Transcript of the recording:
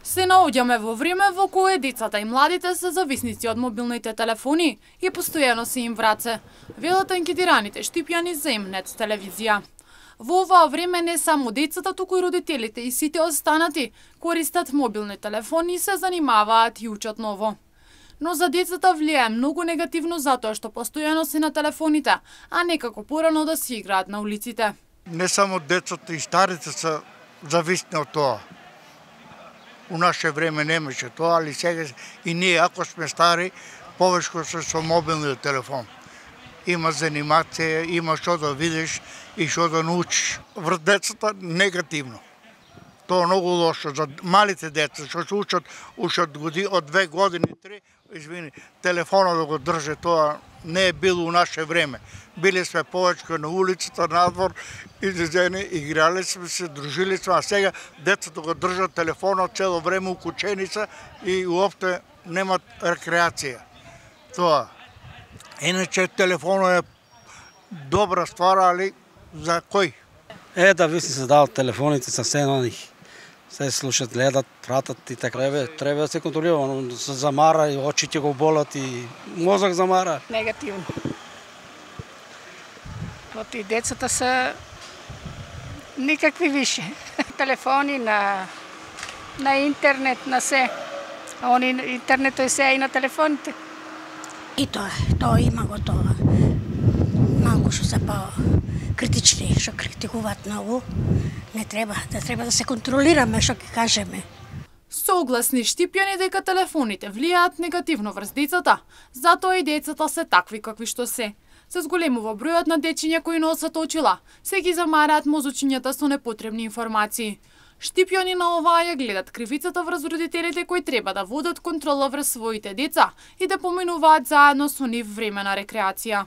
Се наоѓаме во време во кое децата и младите се зависници од мобилните телефони и постојано се им враце, велат анкетираните Штипјани за Мнет телевизија. Во оваа време не само децата, туку и родителите и сите останати користат мобилни телефони и се занимаваат и учат ново. Но за децата влијае многу негативно затоа што постојано се на телефоните, а не како порано да си играат на улиците. Не само децата и старите се зависни од тоа. У наше време немаше тоа, али сега и ние, ако сме стари, повечко се со мобилниот телефон. Има занимација, има што да видиш и што да научиш. Врз децата негативно. Тоа е многу лошо за малите деца што се учат уште од 2 години, 3, телефонот да го држе, тоа не е било у наше време. Биле сме повечко на улицата, надвор, излезени, играли сме се, дружили сме, а сега децата го држат телефонот цело време укучени се и уопште немат рекреација. Тоа. Иначе телефонот е добра ствар, али за кој? Да ви се дават телефоните съвсем на них. Се слушат, гледат, пратат и така. Треба да се контролира, но се замара и очите го болат и мозок замара. Негативно. Вот и децата са никакви више. Телефони на интернет, на се. А интернетот е се и на телефоните. И тоа има го тоа. Малку што се критични, што критикуваат многу. Не треба да се контролираме, што ќе кажеме. Согласни Штипјани дека телефоните влијаат негативно врз децата, затоа и децата се такви какви што се. Се зголемува бројот на дечиња кои носат очила, се ги замараат мозочињата со непотребни информации. Штипјани на оваа ја гледат кривицата врз родителите кои треба да водат контрола врз своите деца и да поминуваат заедно со нив време на рекреација.